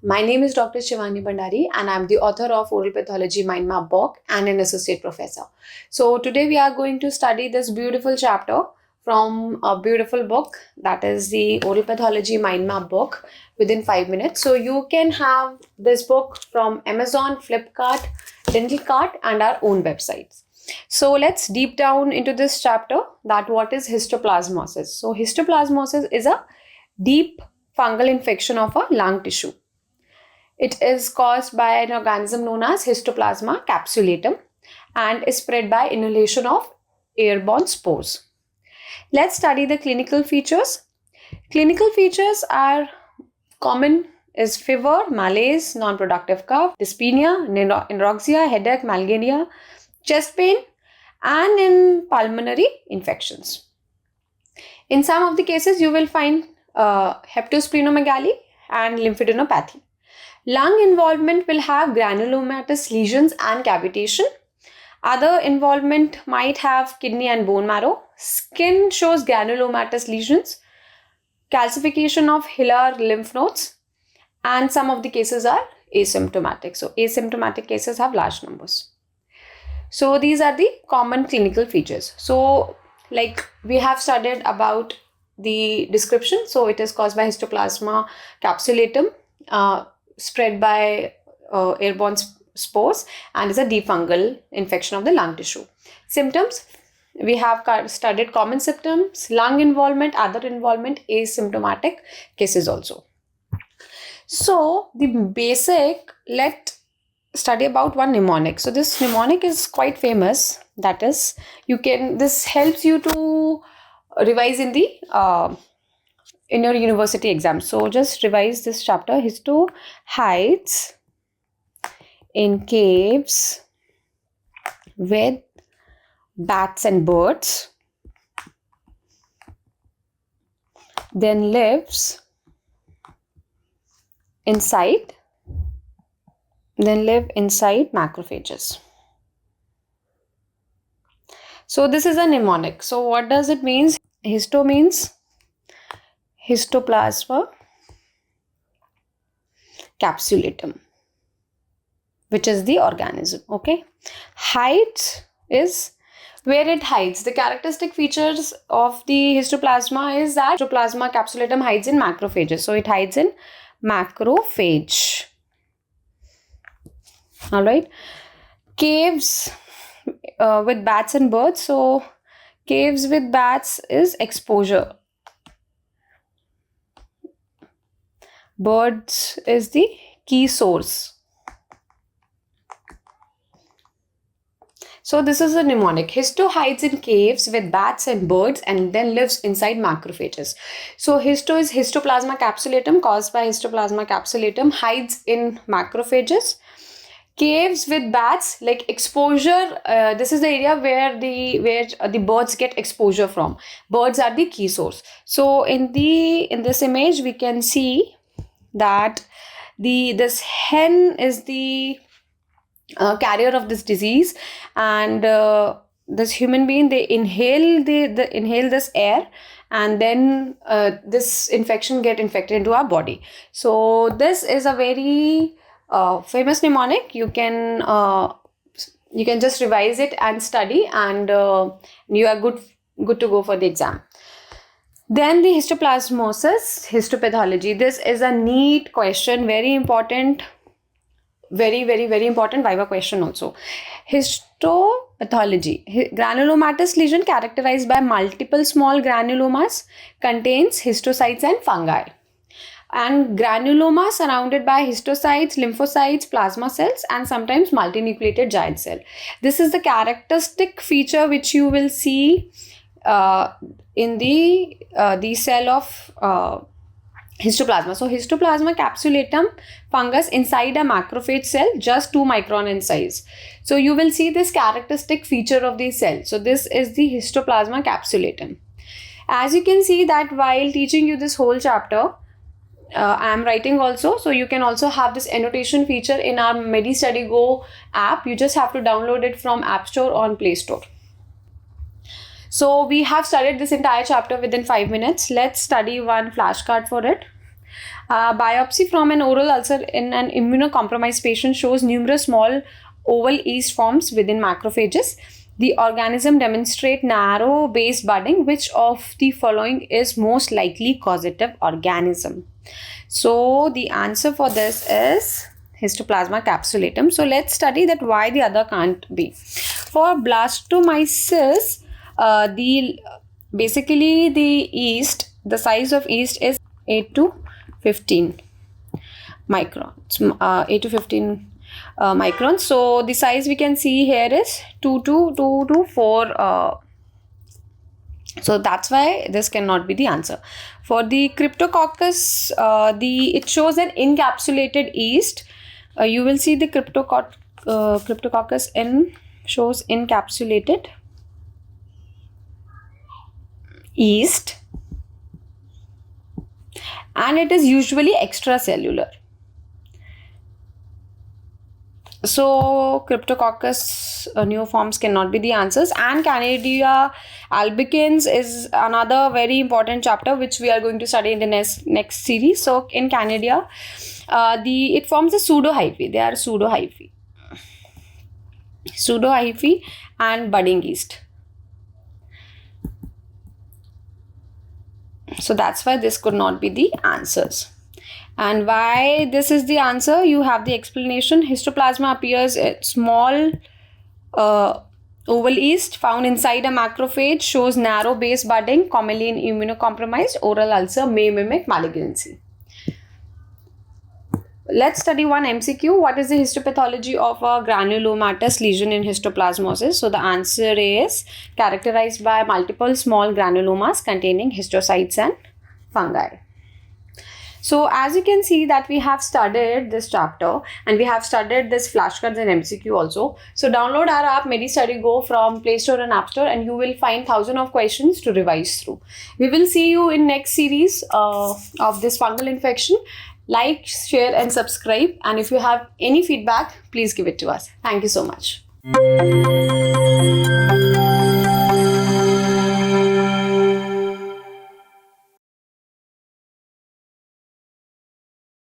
My name is Dr. Shivani Bhandari and I'm the author of Oral Pathology Mind Map book and an associate professor. So today we are going to study this beautiful chapter from a beautiful book, that is the Oral Pathology Mind Map book, within 5 minutes. So you can have this book from Amazon, Flipkart, Dental Cart and our own websites. So let's deep down into this chapter, that what is histoplasmosis. So histoplasmosis is a deep fungal infection of a lung tissue. It is caused by an organism known as Histoplasma capsulatum and is spread by inhalation of airborne spores. Let's study the clinical features. Clinical features are common is fever, malaise, non-productive cough, dyspnea, anorexia, headache, melangia, chest pain, and in pulmonary infections. In some of the cases, you will find hepatosplenomegaly and lymphadenopathy. Lung involvement will have granulomatous lesions and cavitation. Other involvement might have kidney and bone marrow. Skin shows granulomatous lesions, calcification of hilar lymph nodes, and some of the cases are asymptomatic. So asymptomatic cases have large numbers. So these are the common clinical features. So like we have studied about the description. So it is caused by Histoplasma capsulatum, spread by airborne spores, and is a deep fungal infection of the lung tissue. Symptoms, we have studied common symptoms, lung involvement, other involvement, asymptomatic cases also. So the basic, let's study about one mnemonic. So this mnemonic is quite famous. That is, this helps you to revise in the in your university exam. So just revise this chapter. Histo hides in caves with bats and birds, then lives inside macrophages. So this is a mnemonic. So what does it mean? Histo means Histoplasma capsulatum, which is the organism. Okay. Hides is where it hides. The characteristic features of the histoplasma is that Histoplasma capsulatum hides in macrophages. So it hides in macrophage. All right. Caves with bats and birds. So caves with bats is exposure. Birds is the key source. So this is a mnemonic. Histo hides in caves with bats and birds and then lives inside macrophages. So histo is Histoplasma capsulatum, caused by Histoplasma capsulatum, hides in macrophages. Caves with bats, like exposure, this is the area where the birds get exposure from. Birds are the key source. So in this image we can see that this hen is the carrier of this disease, and this human being, they inhale inhale this air, and then this infection get infected into our body. So this is a very famous mnemonic. You can just revise it and study, and you are good to go for the exam. Then the histoplasmosis, histopathology. This is a neat question, very important, very important viva question also. Histopathology. Granulomatous lesion characterized by multiple small granulomas, contains histocytes and fungi. And granuloma surrounded by histocytes, lymphocytes, plasma cells, and sometimes multinucleated giant cell. This is the characteristic feature which you will see in the cell of histoplasma. So histoplasma capsulatum fungus inside a macrophage cell, just 2 micron in size. So you will see this characteristic feature of the cell. So this is the histoplasma capsulatum. As you can see that while teaching you this whole chapter, I am writing also. So you can also have this annotation feature in our Medi Study Go app. You just have to download it from App Store or Play Store. So we have studied this entire chapter within 5 minutes. Let's study one flashcard for it. Biopsy from an oral ulcer in an immunocompromised patient shows numerous small oval yeast forms within macrophages. The organism demonstrate narrow base budding. Which of the following is most likely causative organism? So the answer for this is Histoplasma capsulatum. So let's study that why the other can't be. For Blastomyces, basically the yeast, the size of yeast is 8 to 15 microns. 8 to 15 microns. So the size we can see here is 2 to 4. So that's why this cannot be the answer. For the Cryptococcus, it shows an encapsulated yeast. You will see the Cryptococcus shows encapsulated yeast, and it is usually extracellular. So Cryptococcus neoforms cannot be the answers, and Candida albicans is another very important chapter which we are going to study in the next series. So in Candida, it forms a pseudohyphae. They are pseudohyphae and budding yeast. So that's why this could not be the answers. And why this is the answer, you have the explanation. Histoplasma appears at small oval yeast found inside a macrophage, shows narrow base budding, commonly in immunocompromised. Oral ulcer may mimic malignancy. Let's study one MCQ. What is the histopathology of a granulomatous lesion in histoplasmosis? So the answer is characterized by multiple small granulomas containing histocytes and fungi. So as you can see that we have studied this chapter and we have studied this flashcards and MCQ also. So download our app Medi Study Go from Play Store and App Store, and you will find thousands of questions to revise through. We will see you in next series of this fungal infection. Like, share and subscribe, and if you have any feedback, please give it to us. Thank you so much.